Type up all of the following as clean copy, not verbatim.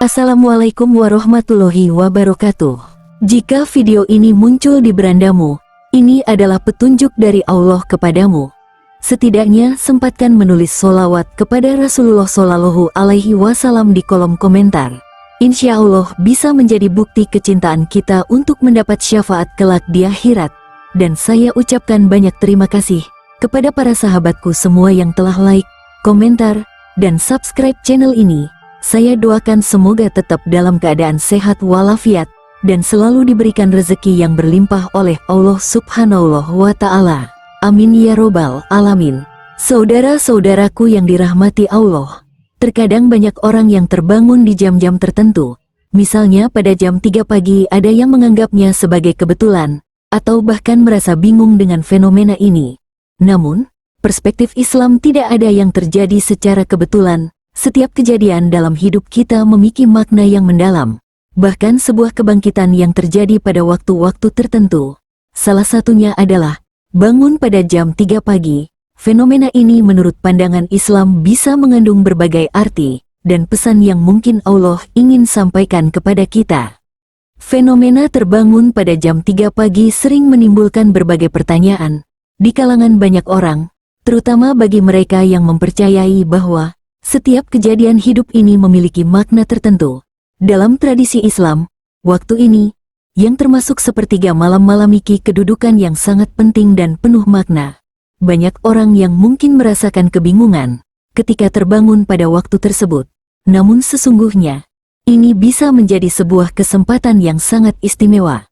Assalamualaikum warahmatullahi wabarakatuh. Jika video ini muncul di berandamu, ini adalah petunjuk dari Allah kepadamu. Setidaknya sempatkan menulis sholawat kepada Rasulullah Shallallahu Alaihi Wasallam di kolom komentar. Insya Allah bisa menjadi bukti kecintaan kita untuk mendapat syafaat kelak di akhirat. Dan saya ucapkan banyak terima kasih kepada para sahabatku semua yang telah like, komentar, dan subscribe channel ini. Saya doakan semoga tetap dalam keadaan sehat walafiat dan selalu diberikan rezeki yang berlimpah oleh Allah Subhanahu wa Ta'ala. Amin ya robbal alamin. Saudara-saudaraku yang dirahmati Allah, terkadang banyak orang yang terbangun di jam-jam tertentu. Misalnya pada jam 3 pagi ada yang menganggapnya sebagai kebetulan, atau bahkan merasa bingung dengan fenomena ini. Namun, perspektif Islam tidak ada yang terjadi secara kebetulan. Setiap kejadian dalam hidup kita memiliki makna yang mendalam, bahkan sebuah kebangkitan yang terjadi pada waktu-waktu tertentu. Salah satunya adalah bangun pada jam 3 pagi. Fenomena ini menurut pandangan Islam bisa mengandung berbagai arti dan pesan yang mungkin Allah ingin sampaikan kepada kita. Fenomena terbangun pada jam 3 pagi sering menimbulkan berbagai pertanyaan di kalangan banyak orang, terutama bagi mereka yang mempercayai bahwa setiap kejadian hidup ini memiliki makna tertentu. Dalam tradisi Islam, waktu ini, yang termasuk sepertiga malam memiliki kedudukan yang sangat penting dan penuh makna. Banyak orang yang mungkin merasakan kebingungan ketika terbangun pada waktu tersebut. Namun sesungguhnya, ini bisa menjadi sebuah kesempatan yang sangat istimewa.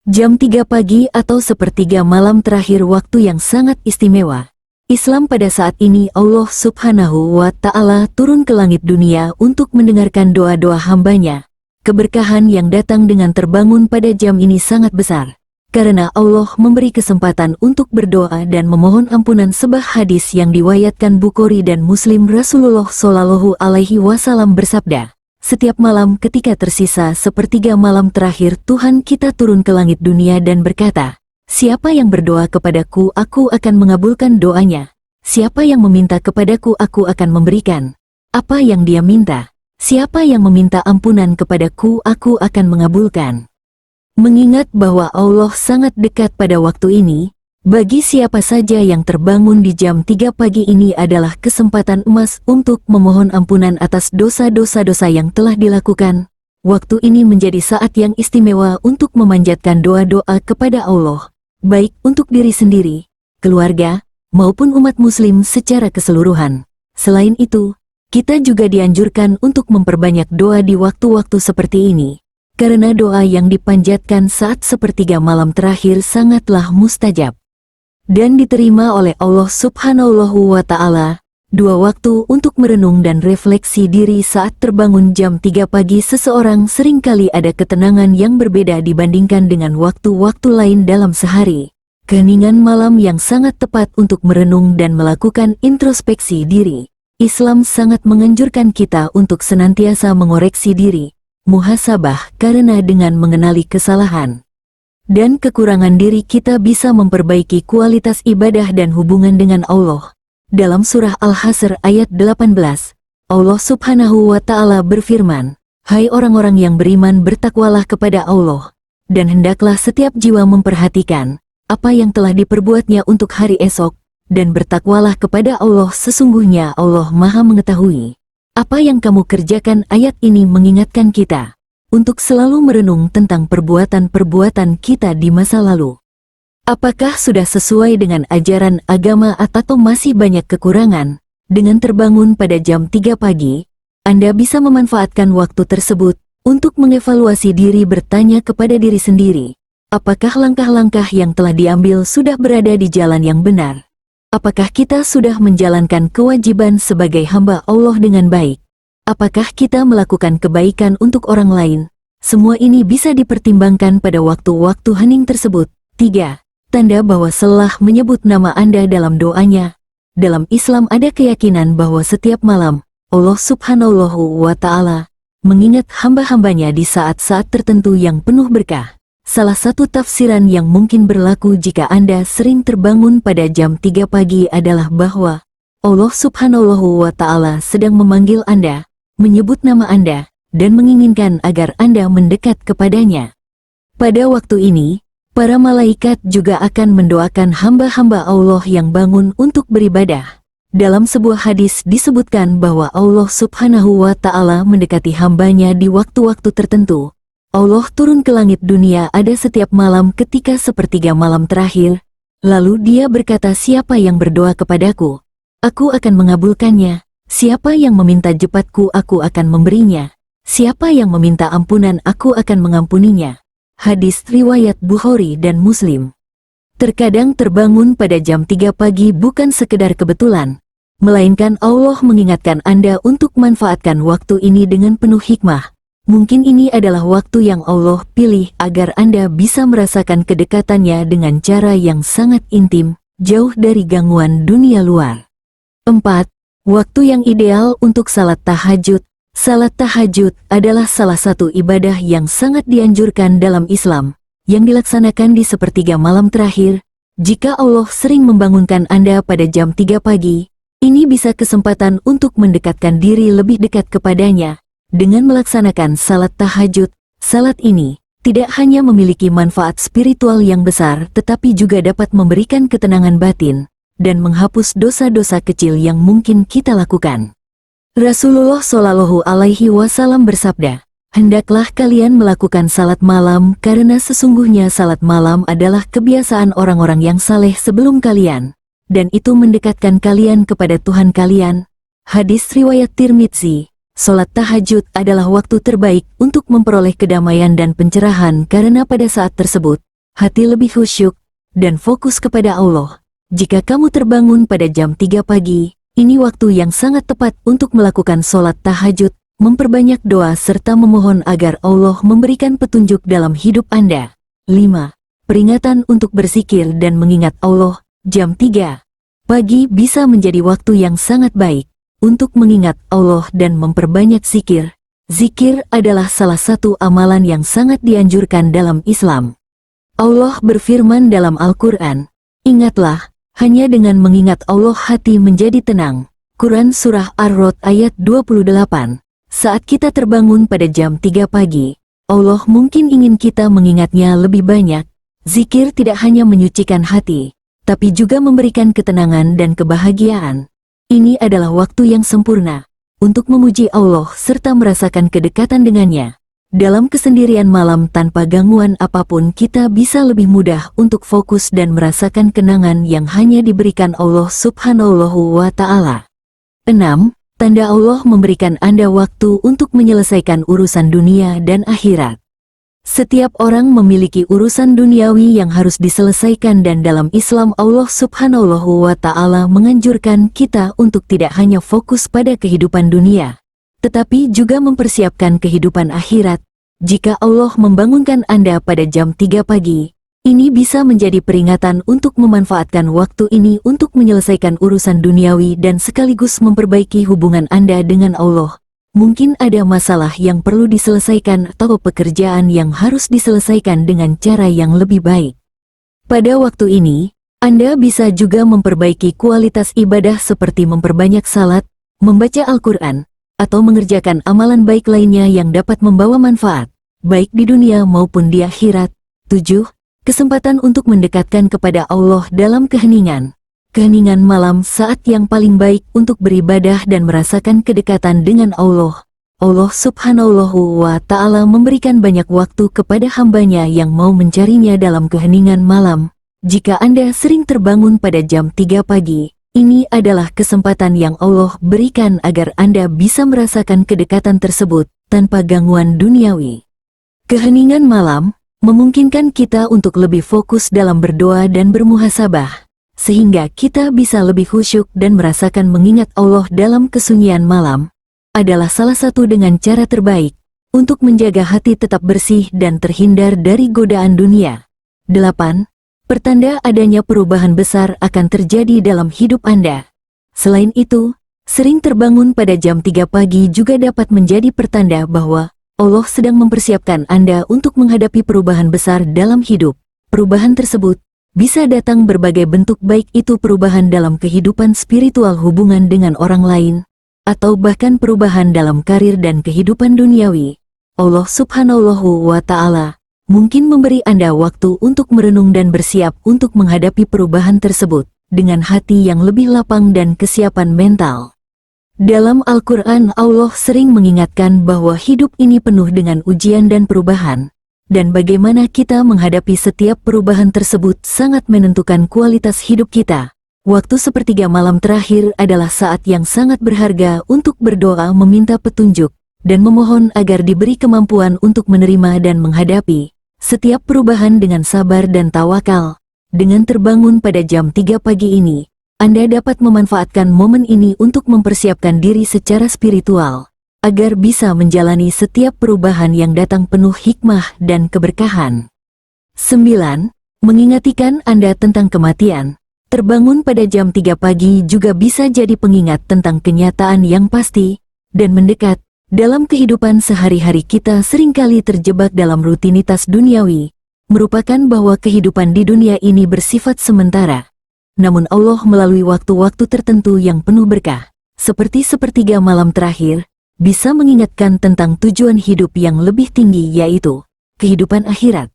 Jam 3 pagi atau sepertiga malam terakhir waktu yang sangat istimewa. Islam pada saat ini Allah Subhanahu wa Ta'ala turun ke langit dunia untuk mendengarkan doa-doa hambanya. Keberkahan yang datang dengan terbangun pada jam ini sangat besar, karena Allah memberi kesempatan untuk berdoa dan memohon ampunan. Sebuah hadis yang diwayatkan Bukhari dan Muslim, Rasulullah Shallallahu Alaihi Wasallam bersabda, setiap malam ketika tersisa sepertiga malam terakhir Tuhan kita turun ke langit dunia dan berkata, siapa yang berdoa kepadaku, aku akan mengabulkan doanya. Siapa yang meminta kepadaku, aku akan memberikan apa yang dia minta. Siapa yang meminta ampunan kepadaku, aku akan mengabulkan. Mengingat bahwa Allah sangat dekat pada waktu ini, bagi siapa saja yang terbangun di jam 3 pagi ini adalah kesempatan emas untuk memohon ampunan atas dosa-dosa yang telah dilakukan. Waktu ini menjadi saat yang istimewa untuk memanjatkan doa-doa kepada Allah, baik untuk diri sendiri, keluarga, maupun umat muslim secara keseluruhan. Selain itu, kita juga dianjurkan untuk memperbanyak doa di waktu-waktu seperti ini, karena doa yang dipanjatkan saat sepertiga malam terakhir sangatlah mustajab dan diterima oleh Allah Subhanahu wa Ta'ala. 2 waktu untuk merenung dan refleksi diri saat terbangun jam 3 pagi seseorang seringkali ada ketenangan yang berbeda dibandingkan dengan waktu-waktu lain dalam sehari. Keheningan malam yang sangat tepat untuk merenung dan melakukan introspeksi diri. Islam sangat menganjurkan kita untuk senantiasa mengoreksi diri, muhasabah, karena dengan mengenali kesalahan dan kekurangan diri kita bisa memperbaiki kualitas ibadah dan hubungan dengan Allah. Dalam surah Al-Hasr ayat 18, Allah Subhanahu wa Ta'ala berfirman, hai orang-orang yang beriman, bertakwalah kepada Allah, dan hendaklah setiap jiwa memperhatikan apa yang telah diperbuatnya untuk hari esok, dan bertakwalah kepada Allah, sesungguhnya Allah Maha mengetahui apa yang kamu kerjakan. Ayat ini mengingatkan kita untuk selalu merenung tentang perbuatan-perbuatan kita di masa lalu. Apakah sudah sesuai dengan ajaran agama atau masih banyak kekurangan? Dengan terbangun pada jam 3 pagi, Anda bisa memanfaatkan waktu tersebut untuk mengevaluasi diri, bertanya kepada diri sendiri, apakah langkah-langkah yang telah diambil sudah berada di jalan yang benar? Apakah kita sudah menjalankan kewajiban sebagai hamba Allah dengan baik? Apakah kita melakukan kebaikan untuk orang lain? Semua ini bisa dipertimbangkan pada waktu-waktu hening tersebut. 3. Tanda bahwa setelah menyebut nama Anda dalam doanya. Dalam Islam ada keyakinan bahwa setiap malam, Allah Subhanahu wa Ta'ala mengingat hamba-hambanya di saat-saat tertentu yang penuh berkah. Salah satu tafsiran yang mungkin berlaku jika Anda sering terbangun pada jam 3 pagi adalah bahwa Allah Subhanahu wa Ta'ala sedang memanggil Anda, menyebut nama Anda, dan menginginkan agar Anda mendekat kepadanya. Pada waktu ini, para malaikat juga akan mendoakan hamba-hamba Allah yang bangun untuk beribadah. Dalam sebuah hadis disebutkan bahwa Allah Subhanahu wa Ta'ala mendekati hambanya di waktu-waktu tertentu. Allah turun ke langit dunia ada setiap malam ketika sepertiga malam terakhir. Lalu dia berkata, siapa yang berdoa kepadaku, aku akan mengabulkannya. Siapa yang meminta jepatku, aku akan memberinya. Siapa yang meminta ampunan, aku akan mengampuninya. Hadis riwayat Bukhari dan Muslim. Terkadang terbangun pada jam 3 pagi bukan sekedar kebetulan, melainkan Allah mengingatkan Anda untuk manfaatkan waktu ini dengan penuh hikmah. Mungkin ini adalah waktu yang Allah pilih agar Anda bisa merasakan kedekatannya dengan cara yang sangat intim, jauh dari gangguan dunia luar. 4. Waktu yang ideal untuk salat tahajud. Salat tahajud adalah salah satu ibadah yang sangat dianjurkan dalam Islam, yang dilaksanakan di sepertiga malam terakhir. Jika Allah sering membangunkan Anda pada jam 3 pagi, ini bisa kesempatan untuk mendekatkan diri lebih dekat kepadanya. Dengan melaksanakan salat tahajud, salat ini tidak hanya memiliki manfaat spiritual yang besar tetapi juga dapat memberikan ketenangan batin dan menghapus dosa-dosa kecil yang mungkin kita lakukan. Rasulullah Shallallahu Alaihi Wasallam bersabda, hendaklah kalian melakukan salat malam karena sesungguhnya salat malam adalah kebiasaan orang-orang yang saleh sebelum kalian, dan itu mendekatkan kalian kepada Tuhan kalian. Hadis riwayat Tirmidzi. Salat tahajud adalah waktu terbaik untuk memperoleh kedamaian dan pencerahan karena pada saat tersebut, hati lebih khusyuk dan fokus kepada Allah. Jika kamu terbangun pada jam 3 pagi, ini waktu yang sangat tepat untuk melakukan salat tahajud, memperbanyak doa serta memohon agar Allah memberikan petunjuk dalam hidup Anda. 5. Peringatan untuk berzikir dan mengingat Allah. Jam 3 pagi bisa menjadi waktu yang sangat baik untuk mengingat Allah dan memperbanyak zikir. Zikir adalah salah satu amalan yang sangat dianjurkan dalam Islam. Allah berfirman dalam Al-Quran, ingatlah, hanya dengan mengingat Allah hati menjadi tenang. Quran Surah Ar-Rod ayat 28. Saat kita terbangun pada jam 3 pagi, Allah mungkin ingin kita mengingatnya lebih banyak. Zikir tidak hanya menyucikan hati, tapi juga memberikan ketenangan dan kebahagiaan. Ini adalah waktu yang sempurna untuk memuji Allah serta merasakan kedekatan dengannya. Dalam kesendirian malam tanpa gangguan apapun kita bisa lebih mudah untuk fokus dan merasakan kenangan yang hanya diberikan Allah Subhanahu wa Ta'ala. 6. Tanda Allah memberikan Anda waktu untuk menyelesaikan urusan dunia dan akhirat. Setiap orang memiliki urusan duniawi yang harus diselesaikan dan dalam Islam Allah Subhanahu wa Ta'ala menganjurkan kita untuk tidak hanya fokus pada kehidupan dunia, tetapi juga mempersiapkan kehidupan akhirat. Jika Allah membangunkan Anda pada jam 3 pagi, ini bisa menjadi peringatan untuk memanfaatkan waktu ini untuk menyelesaikan urusan duniawi dan sekaligus memperbaiki hubungan Anda dengan Allah. Mungkin ada masalah yang perlu diselesaikan atau pekerjaan yang harus diselesaikan dengan cara yang lebih baik. Pada waktu ini, Anda bisa juga memperbaiki kualitas ibadah seperti memperbanyak salat, membaca Al-Quran, atau mengerjakan amalan baik lainnya yang dapat membawa manfaat, baik di dunia maupun di akhirat. 7. Kesempatan untuk mendekatkan kepada Allah dalam keheningan. Keheningan malam saat yang paling baik untuk beribadah dan merasakan kedekatan dengan Allah. Allah Subhanahu wa Ta'ala memberikan banyak waktu kepada hambanya yang mau mencarinya dalam keheningan malam. Jika Anda sering terbangun pada jam 3 pagi, ini adalah kesempatan yang Allah berikan agar Anda bisa merasakan kedekatan tersebut tanpa gangguan duniawi. Keheningan malam memungkinkan kita untuk lebih fokus dalam berdoa dan bermuhasabah, sehingga kita bisa lebih khusyuk dan merasakan mengingat Allah dalam kesunyian malam, adalah salah satu dengan cara terbaik untuk menjaga hati tetap bersih dan terhindar dari godaan dunia. 8. Pertanda adanya perubahan besar akan terjadi dalam hidup Anda. Selain itu, sering terbangun pada jam 3 pagi juga dapat menjadi pertanda bahwa Allah sedang mempersiapkan Anda untuk menghadapi perubahan besar dalam hidup. Perubahan tersebut bisa datang berbagai bentuk, baik itu perubahan dalam kehidupan spiritual, hubungan dengan orang lain, atau bahkan perubahan dalam karir dan kehidupan duniawi. Allah Subhanahu wa Ta'ala mungkin memberi Anda waktu untuk merenung dan bersiap untuk menghadapi perubahan tersebut dengan hati yang lebih lapang dan kesiapan mental. Dalam Al-Quran, Allah sering mengingatkan bahwa hidup ini penuh dengan ujian dan perubahan, dan bagaimana kita menghadapi setiap perubahan tersebut sangat menentukan kualitas hidup kita. Waktu sepertiga malam terakhir adalah saat yang sangat berharga untuk berdoa, meminta petunjuk, dan memohon agar diberi kemampuan untuk menerima dan menghadapi setiap perubahan dengan sabar dan tawakal. Dengan terbangun pada jam 3 pagi ini, Anda dapat memanfaatkan momen ini untuk mempersiapkan diri secara spiritual, agar bisa menjalani setiap perubahan yang datang penuh hikmah dan keberkahan. 9. Mengingatkan Anda tentang kematian. Terbangun pada jam 3 pagi juga bisa jadi pengingat tentang kenyataan yang pasti dan mendekat. Dalam kehidupan sehari-hari kita seringkali terjebak dalam rutinitas duniawi, merupakan bahwa kehidupan di dunia ini bersifat sementara. Namun Allah melalui waktu-waktu tertentu yang penuh berkah, seperti sepertiga malam terakhir, bisa mengingatkan tentang tujuan hidup yang lebih tinggi, yaitu kehidupan akhirat.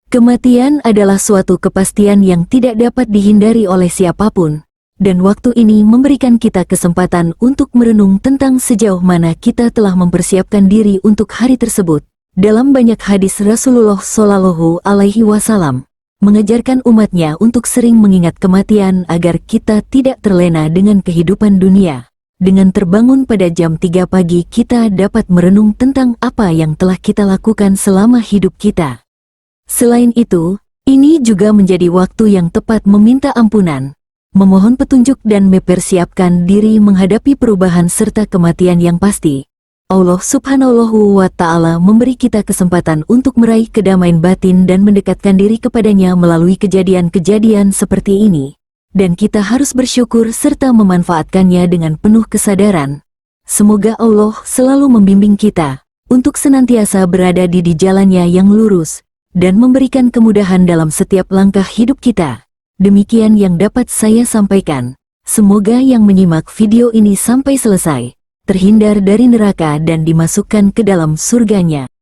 Kematian adalah suatu kepastian yang tidak dapat dihindari oleh siapapun, dan waktu ini memberikan kita kesempatan untuk merenung tentang sejauh mana kita telah mempersiapkan diri untuk hari tersebut. Dalam banyak hadis, Rasulullah Shallallahu Alaihi Wasallam mengajarkan umatnya untuk sering mengingat kematian agar kita tidak terlena dengan kehidupan dunia. Dengan terbangun pada jam 3 pagi, kita dapat merenung tentang apa yang telah kita lakukan selama hidup kita. Selain itu, ini juga menjadi waktu yang tepat meminta ampunan, memohon petunjuk dan mempersiapkan diri menghadapi perubahan serta kematian yang pasti. Allah Subhanahu wa Ta'ala memberi kita kesempatan untuk meraih kedamaian batin dan mendekatkan diri kepadanya melalui kejadian-kejadian seperti ini. Dan kita harus bersyukur serta memanfaatkannya dengan penuh kesadaran. Semoga Allah selalu membimbing kita untuk senantiasa berada di jalannya yang lurus dan memberikan kemudahan dalam setiap langkah hidup kita. Demikian yang dapat saya sampaikan. Semoga yang menyimak video ini sampai selesai terhindar dari neraka dan dimasukkan ke dalam surganya.